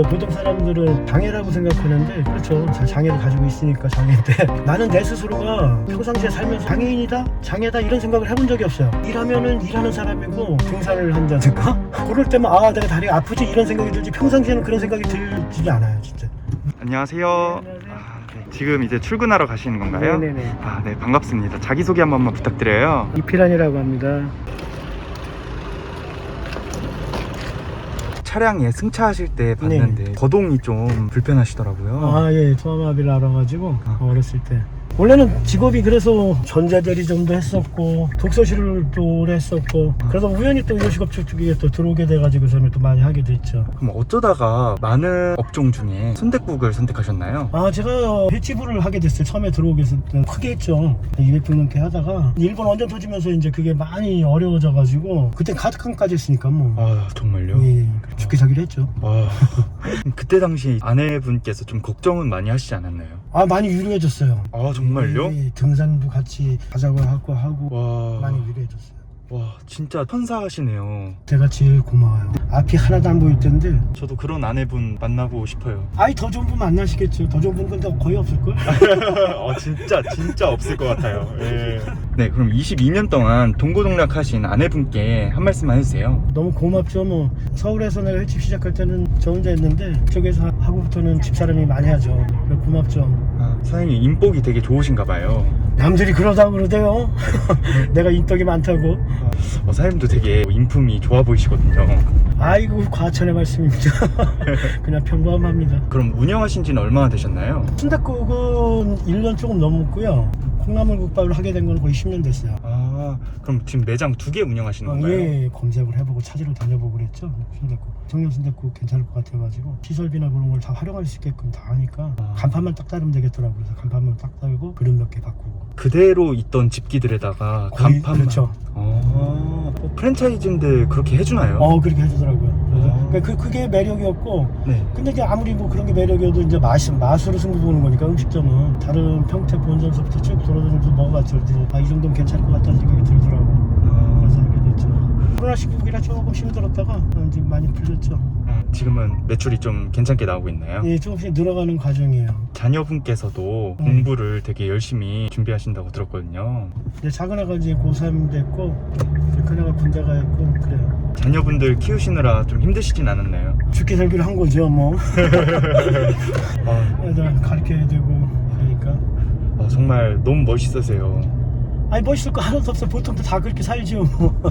보통 사람들은 장애라고 생각하는데 그렇죠. 장애를 가지고 있으니까 장애인데 나는 내 스스로가 평상시에 살면서 장애인이다? 장애다? 이런 생각을 해본 적이 없어요. 일하면은 일하는 사람이고 등산을 한다든가 그럴 때만 아 내가 다리가 아프지 이런 생각이 들지 평상시에는 그런 생각이 들지 않아요 진짜. 안녕하세요. 네, 안녕하세요. 네, 지금 이제 출근하러 가시는 건가요? 네네네. 네, 반갑습니다. 자기소개 한 번만 부탁드려요. 이필환이라고 합니다. 차량에 승차하실 때 봤는데 거동이 좀 불편하시더라고요. 아, 예, 소아마비를 알아가지고 어렸을 때. 원래는 직업이 그래서 전자대리점도 했었고 독서실을 또 오래 했었고 그래서 우연히 또 요식업 쪽에 또 들어오게 돼가지고서는 또 많이 하게 됐죠. 그럼 어쩌다가 많은 업종 중에 순댓국을 선택하셨나요? 아, 제가 횟집을 하게 됐어요. 처음에 들어오게 했을 때 크게 했죠. 200평 넘게 하다가 일본 원전 터지면서 이제 그게 많이 어려워져가지고 그때 가득한까지 했으니까 뭐. 아, 정말요? 예, 죽기 사기를 했죠. 와. 그때 당시 아내분께서 좀 걱정은 많이 하시지 않았나요? 아, 많이 유료해졌어요. 아, 정말요? 예, 등산도 같이 가자고 하고 와. 많이 유료해졌어요. 와, 진짜 천사하시네요. 제가 제일 고마워요. 앞이 하나도 안 보일 텐데 저도 그런 아내분 만나고 싶어요. 아이 더 좋은 분 만나시겠죠. 더 좋은 분 근데 거의 없을걸? 진짜 없을 것 같아요. 예. 네, 그럼 22년 동안 동고동락 하신 아내분께 한 말씀만 해주세요. 너무 고맙죠. 뭐 서울에서 내가 횟집 시작할 때는 저 혼자 했는데 그쪽에서 하고부터는 집사람이 많이 하죠. 그래서 고맙죠. 사장님 인복이 되게 좋으신가 봐요. 남들이 그러다고 그러대요. 내가 인덕이 많다고. 사장님도 되게 인품이 좋아 보이시거든요. 아이고 과천의 말씀입니다. 그냥 평범합니다. 그럼 운영하신 지는 얼마나 되셨나요? 순댓국은 1년 조금 넘었고요. 콩나물국밥을 하게 된 건 거의 10년 됐어요. 그럼 지금 매장 2개 운영하시는 건가요? 예, 검색을 해보고 찾으러 다녀보고 그랬죠. 순댓국 청년 순댓국 괜찮을 것 같아가지고 시설비나 그런 걸 다 활용할 수 있게끔 다 하니까 간판만 딱 달으면 되겠더라고요. 그래서 간판만 딱 달고 그림 몇 개 바꾸고 그대로 있던 집기들에다가 거의 간판만. 그렇죠. 프랜차이즈인데 그렇게 해주나요? 그렇게 해주더라고요. 그래서 그러니까 그게 매력이었고 네. 근데 이제 아무리 뭐 그런 게 매력이어도 이제 맛으로 승부 보는 거니까 음식점은 다른 평택 본점서부터 쭉 돌아다니면서 먹어봤죠. 이 정도면 괜찮을 것 같다는 생각이 들더라고요. 그래서 하게 됐죠. 코로나 시국이라 조금 힘들었다가 이제 많이 풀렸죠. 지금은 매출이 좀 괜찮게 나오고 있나요? 예, 조금씩 늘어가는 과정이에요. 자녀분께서도 공부를 되게 열심히 준비하신다고 들었거든요. 이제 작은 애가 이제 고3 됐고 큰 애가 군대 가 있고 그래요. 자녀분들 키우시느라 좀 힘드시진 않았나요? 죽기 살기를 한 거죠 뭐. 애들 가르쳐야 되고 그러니까. 정말 너무 멋있으세요. 아니 멋있을 거 하나도 없어. 보통도 다 그렇게 살죠 뭐.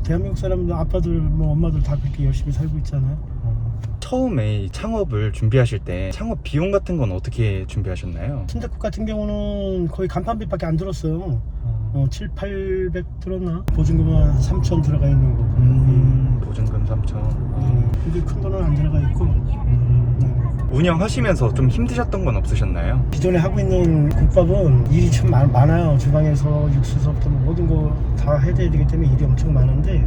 대한민국 사람들 아빠들 뭐 엄마들 다 그렇게 열심히 살고 있잖아요. 처음에 창업을 준비하실 때 창업 비용 같은 건 어떻게 준비하셨나요? 순댓국 같은 경우는 거의 간판비밖에 안 들었어요. 7, 800 들었나? 보증금은 3천 들어가 있는 거고. 보증금 3천. 근데 큰 돈은 안 들어가 있고. 운영하시면서 좀 힘드셨던 건 없으셨나요? 기존에 하고 있는 국밥은 일이 참 많아요. 주방에서 육수서부터 모든 거 다 해야 되기 때문에 일이 엄청 많은데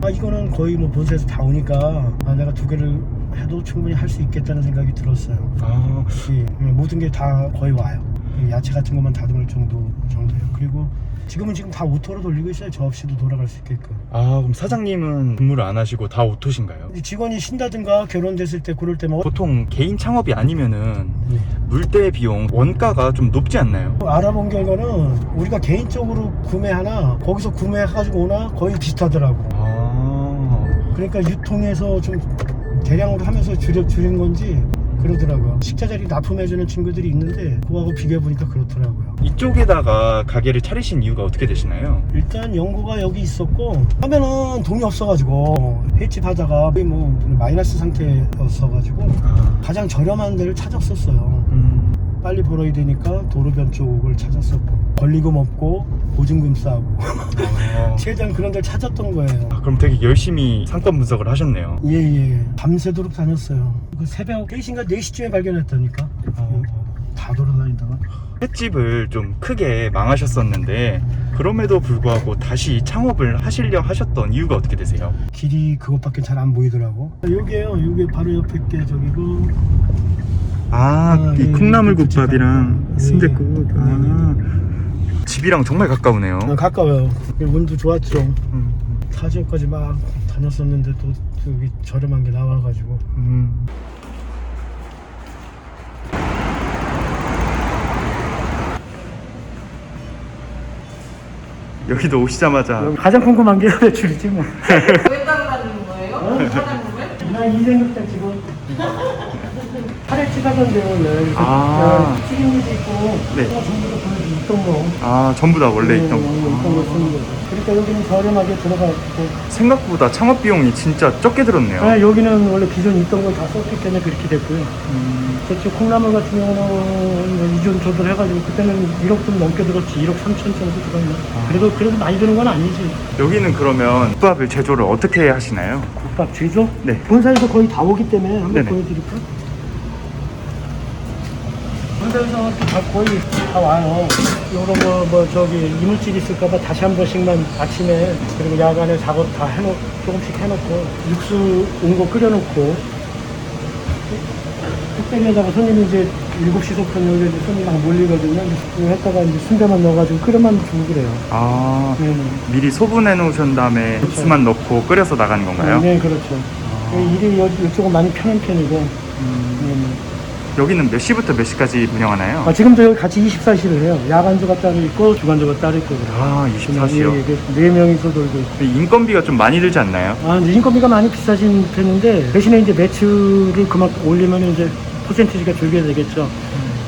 이거는 거의 뭐 본사에서 다 오니까 내가 2개를 해도 충분히 할 수 있겠다는 생각이 들었어요. 모든 게 다 거의 와요. 야채 같은 것만 다듬을 정도예요. 그리고 지금 다 오토로 돌리고 있어요. 저 없이도 돌아갈 수 있게끔. 그럼 사장님은 근무를 안 하시고 다 오토신가요? 직원이 쉰다든가 결혼됐을 때 그럴 때만 보통 개인 창업이 아니면은 물때 비용 원가가 좀 높지 않나요? 알아본 결과는 우리가 개인적으로 구매하나 거기서 구매해가지고 오나 거의 비슷하더라고. 그러니까 유통해서 좀 대량으로 하면서 줄인 건지 그러더라고요. 식자 자리 납품해주는 친구들이 있는데 그거하고 비교해보니까 그렇더라고요. 이쪽에다가 가게를 차리신 이유가 어떻게 되시나요? 일단 연구가 여기 있었고 하면은 돈이 없어가지고 횟집 하다가 거의 뭐 마이너스 상태였어가지고 가장 저렴한 데를 찾았었어요. 빨리 벌어야 되니까 도로변 쪽을 찾았었고 권리금 없고 보증금 싸고 최대한 그런 데를 찾았던 거예요. 그럼 되게 열심히 상권 분석을 하셨네요. 예. 밤새도록 다녔어요. 새벽 3시인가 4시쯤에 발견했다니까. 다 돌아다니다가. 횟집을 좀 크게 망하셨었는데 그럼에도 불구하고 다시 창업을 하시려 하셨던 이유가 어떻게 되세요? 길이 그것밖에 잘 안 보이더라고. 여기에요. 여기 바로 옆에 게 저기고. 이 콩나물국밥이랑 예. 순댓국. 집이랑 정말 가까우네요. 가까워요. 운도 좋았죠. 사지역까지 막 다녔었는데 또 여기 저렴한 게 나와가지고. 여기도 오시자마자 가장 궁금한 게 매출이지 뭐. 왜 따라다니는 거예요? 사장님을? 나 인생극 때 지금 카레 찍어던데요 원래. 아. 튀김도 있고. 네. 전부 다 보여주고 있던 거. 아 전부 다 원래 있던 거. 있던 거 쓰는 거죠. 그러니까 여기는 저렴하게 들어가고. 생각보다 창업 비용이 진짜 적게 들었네요. 아, 여기는 원래 기존 있던 걸 다 썼기 때문에 그렇게 됐고요. 저쪽 콩나물 같은 경우는 이전 조달 해가지고 그때는 1억 좀 넘게 들었지. 1억 3천 정도 들었나. 그래도 많이 드는 건 아니지. 여기는 그러면 국밥을 제조를 어떻게 하시나요? 국밥 제조? 네. 본사에서 거의 다 오기 때문에 한번 네네. 보여드릴까? 본사에서 다 거의 다 와요. 요런 거 저기 이물질 있을까봐 다시 한 번씩만 아침에 그리고 야간에 작업 다 해놓고 조금씩 해놓고 육수 온 거 끓여놓고 뚝배기에다가 손님이 이제 7시부터 여기 손님 막 몰리거든요. 그거 했다가 이제 순대만 넣어가지고 끓여만 주고 그래요. 아 네. 미리 소분해 놓으신 다음에 그렇죠. 육수만 넣고 끓여서 나가는 건가요? 네, 그렇죠. 일이 이쪽은 많이 편한 편이고. 네. 여기는 몇 시부터 몇 시까지 운영하나요? 아, 지금도 여기 같이 24시를 해요. 야간조가 따로 있고 주간조가 따로 있고 그래요. 아 24시요? 예, 네 명이서 돌고 있고. 인건비가 좀 많이 들지 않나요? 아, 이제 인건비가 많이 비싸진 편인데 대신에 이제 매출을 그만큼 올리면 이제 퍼센티지가 줄게 되겠죠.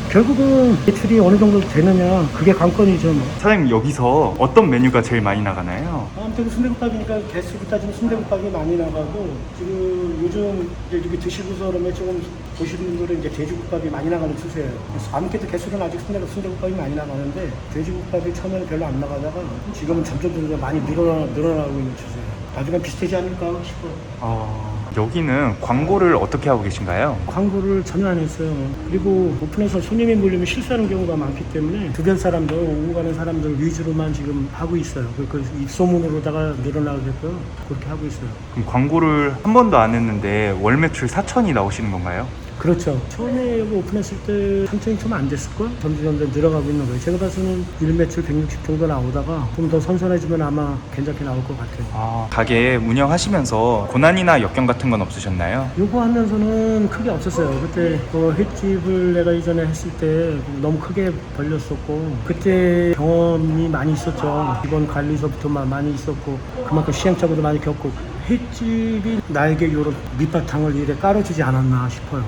결국은 매출이 어느 정도 되느냐 그게 관건이죠. 뭐. 사장님 여기서 어떤 메뉴가 제일 많이 나가나요? 아무튼 순대국밥이니까 개수로 따지면 순대국밥이 많이 나가고 지금 요즘 이제 이렇게 드시고서 그러면 조금 보시는 분들은 이제 돼지국밥이 많이 나가는 추세예요. 그래서 아무래도 개수는 아직 순대국밥이 많이 나가는데 돼지국밥이 처음에는 별로 안 나가다가 지금은 점점 많이 늘어나고 있는 추세예요. 나중에 비슷하지 않을까 싶어요. 여기는 광고를 어떻게 하고 계신가요? 광고를 전혀 안 했어요. 그리고 오픈해서 손님이 몰리면 실수하는 경우가 많기 때문에 주변 사람들, 오고 가는 사람들 위주로만 지금 하고 있어요. 그 입소문으로다가 늘어나게끔 그렇게 하고 있어요. 그럼 광고를 한 번도 안 했는데 월 매출 4천이 나오시는 건가요? 그렇죠. 처음에 여기 오픈했을 때 3천이 좀 안 됐을걸? 점점 늘어가고 있는 거예요. 제가 봐서는 일 매출 160 정도 나오다가 좀 더 선선해지면 아마 괜찮게 나올 것 같아요. 가게 운영하시면서 고난이나 역경 같은 건 없으셨나요? 요거 하면서는 크게 없었어요. 그때 그 횟집을 내가 이전에 했을 때 너무 크게 벌렸었고 그때 경험이 많이 있었죠. 기본 관리서부터 많이 있었고 그만큼 시행착오도 많이 겪고 횟집이 나에게 요런 밑바탕을 이래 깔아주지 않았나 싶어요.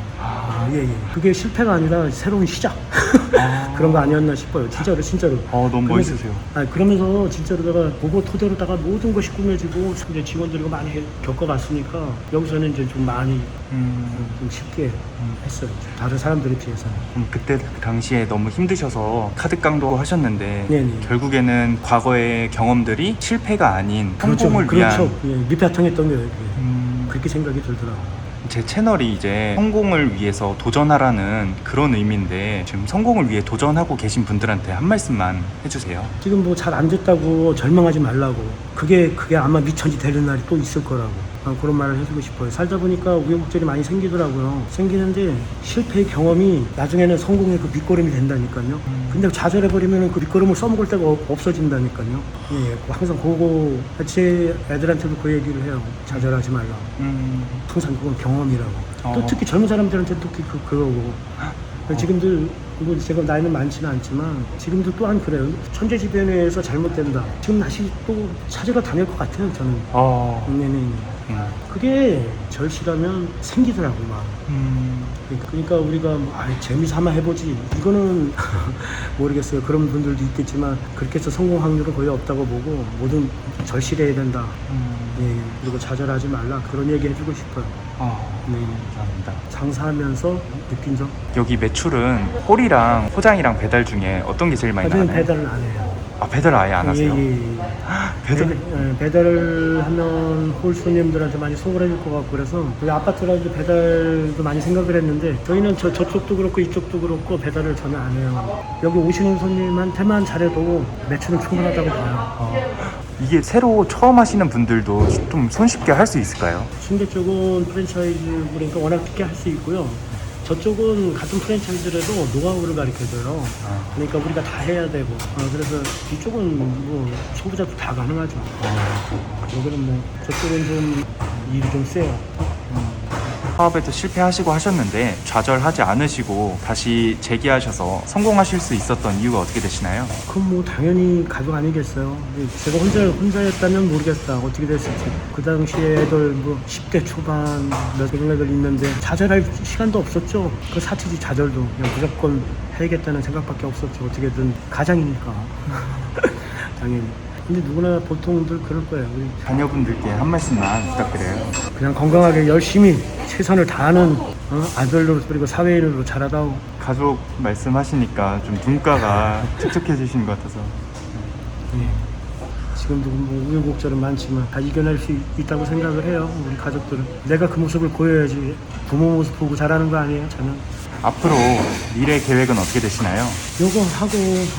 예. 그게 실패가 아니라 새로운 시작. 그런 거 아니었나 싶어요. 진짜로. 너무 멋있으세요. 그러면서 진짜로 내가 그거 토대로다가 모든 것이 꾸며지고 이제 직원들과 많이 겪어봤으니까 여기서는 이제 좀 많이 좀 쉽게 했어요. 다른 사람들에 비해서는. 그때 그 당시에 너무 힘드셔서 카드깡도 하셨는데 네네. 결국에는 과거의 경험들이 실패가 아닌 성공을 위한 그렇죠. 예, 밑바탕했던 거예요. 그렇게 생각이 들더라고요. 제 채널이 이제 성공을 위해서 도전하라는 그런 의미인데 지금 성공을 위해 도전하고 계신 분들한테 한 말씀만 해주세요. 지금 뭐 잘 안 됐다고 절망하지 말라고. 그게 아마 미천이 되는 날이 또 있을 거라고. 그런 말을 해주고 싶어요. 살다 보니까 우여곡절이 많이 생기더라고요. 생기는데 실패의 경험이 나중에는 성공의 그 밑거름이 된다니까요. 근데 좌절해버리면 그 밑거름을 써먹을 데가 없어진다니까요. 예, 항상 그거 같이 애들한테도 그 얘기를 해요. 좌절하지 말라고. 항상 그건 경험이라고. 또 특히 젊은 사람들한테 특히 그러고. 지금도 뭐 제가 나이는 많지는 않지만 지금도 또한 그래요. 천재지변에서 잘못된다. 지금 다시 또 찾으러 다닐 것 같아요. 저는. 그게 절실하면 생기더라고요. 막. 그러니까 우리가 뭐, 재미삼아 해보지 이거는 모르겠어요. 그런 분들도 있겠지만 그렇게 해서 성공 확률은 거의 없다고 보고 뭐든 절실해야 된다. 예, 그리고 좌절하지 말라 그런 얘기 해주고 싶어요. 네. 감사합니다. 장사하면서 느낀 점? 여기 매출은 홀이랑 포장이랑 배달 중에 어떤 게 제일 많이 저는 나가나요? 배달을 안 해요. 배달 아예 안 하세요? 배달? 배달을 하면 홀 손님들한테 많이 소홀해질 것 같고 그래서 우리 아파트라도 배달도 많이 생각을 했는데 저희는 저쪽도 그렇고 이쪽도 그렇고 배달을 전혀 안 해요. 여기 오시는 손님한테만 잘해도 매출은 충분하다고 봐요. 이게 새로 처음 하시는 분들도 좀 손쉽게 할 수 있을까요? 순대 쪽은 프랜차이즈 그러니까 워낙 쉽게 할 수 있고요. 저쪽은 같은 프랜차이즈라도 노하우를 가르쳐줘요. 아. 그러니까 우리가 다 해야 되고. 그래서 이쪽은 뭐 초보자도 다 가능하죠. 여기는 뭐 저쪽은 좀 일이 좀 세요. 사업에도 실패하시고 하셨는데 좌절하지 않으시고 다시 재기하셔서 성공하실 수 있었던 이유가 어떻게 되시나요? 그건 뭐 당연히 가족 아니겠어요. 제가 혼자였다면 모르겠다. 어떻게 됐을지. 그 당시에 애들 뭐 10대 초반 몇 애들 있는데 좌절할 시간도 없었죠. 그 사치지 좌절도 그냥 무조건 해야겠다는 생각밖에 없었죠. 어떻게든 가장이니까. 당연히. 근데 누구나 보통들 그럴 거예요. 우리 자녀분들께 한 말씀만 부탁드려요. 그냥 건강하게 열심히 최선을 다하는 아들로 그리고 사회인으로 자라다오. 가족 말씀하시니까 좀 눈가가 촉촉해지신 것 같아서. 예. 지금도 뭐 우여곡절은 많지만 다 이겨낼 수 있다고 생각을 해요. 우리 가족들은. 내가 그 모습을 보여야지. 부모 모습 보고 자라는 거 아니에요, 저는. 앞으로 미래 계획은 어떻게 되시나요? 요거 하고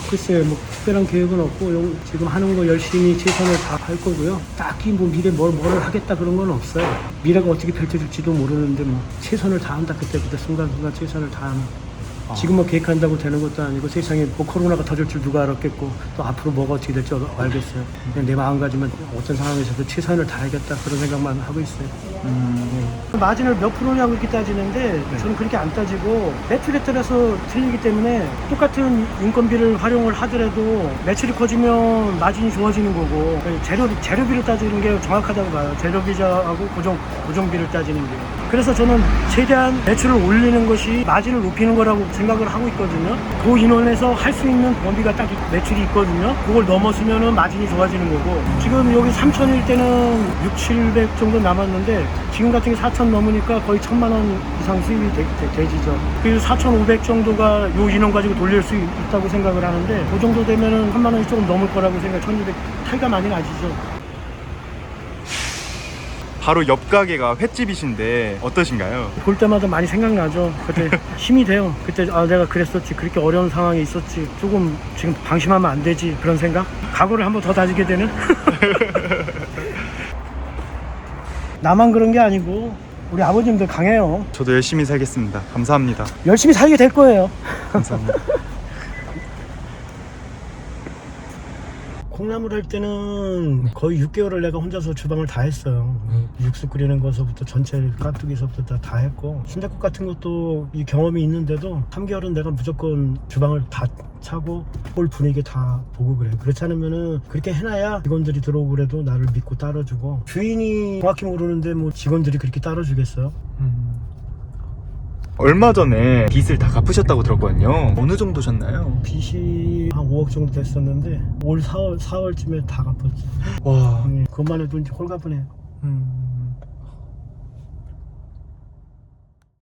글쎄 뭐 특별한 계획은 없고 지금 하는 거 열심히 최선을 다할 거고요. 딱히 뭐 미래 뭐를 하겠다 그런 건 없어요. 미래가 어떻게 펼쳐질지도 모르는데 뭐 최선을 다한다. 그때 순간순간 최선을 다하는. 지금 뭐 계획한다고 되는 것도 아니고 세상에 뭐 코로나가 터질 줄 누가 알았겠고 또 앞으로 뭐가 어떻게 될지 알겠어요. 그냥 내 마음가짐은 어떤 상황에서도 최선을 다하겠다 그런 생각만 하고 있어요. 마진을 몇 프로냐고 이렇게 따지는데 저는 그렇게 안 따지고 매출에 따라서 틀리기 때문에 똑같은 인건비를 활용을 하더라도 매출이 커지면 마진이 좋아지는 거고 재료비를 따지는 게 정확하다고 봐요. 재료비하고 고정비를 따지는 게. 그래서 저는 최대한 매출을 올리는 것이 마진을 높이는 거라고 생각을 하고 있거든요. 그 인원에서 할 수 있는 범위가 딱 매출이 있거든요. 그걸 넘어서면은 마진이 좋아지는 거고 지금 여기 3,000일 때는 6, 700 정도 남았는데 지금 같은 게 4,000 넘으니까 거의 1,000만 원 이상 수입이 되지죠. 그래서 4,500 정도가 요 인원 가지고 돌릴 수 있다고 생각을 하는데 그 정도 되면은 3만 원이 조금 넘을 거라고 생각. 1,200 차이가 많이 나지죠. 바로 옆 가게가 횟집이신데 어떠신가요? 볼 때마다 많이 생각나죠. 그때 힘이 돼요. 그때 내가 그랬었지. 그렇게 어려운 상황에 있었지. 조금 지금 방심하면 안 되지. 그런 생각? 각오를 한번 더 다지게 되는? 나만 그런 게 아니고 우리 아버님들 강해요. 저도 열심히 살겠습니다. 감사합니다. 열심히 살게 될 거예요. 감사합니다. 콩나물 할 때는 거의 6개월을 내가 혼자서 주방을 다 했어요. 육수 끓이는 거서부터 전체 깍두기서부터 다 했고 순댓국 같은 것도 이 경험이 있는데도 3개월은 내가 무조건 주방을 다 차고 홀 분위기 다 보고 그래요. 그렇지 않으면은 그렇게 해놔야 직원들이 들어오고 그래도 나를 믿고 따라주고 주인이 정확히 모르는데 뭐 직원들이 그렇게 따라주겠어요? 얼마 전에 빚을 다 갚으셨다고 들었거든요. 어느 정도셨나요? 빚이 한 5억 정도 됐었는데 올 4월쯤에 다 갚았죠. 와. 그것만 해도 이제 홀가분해요.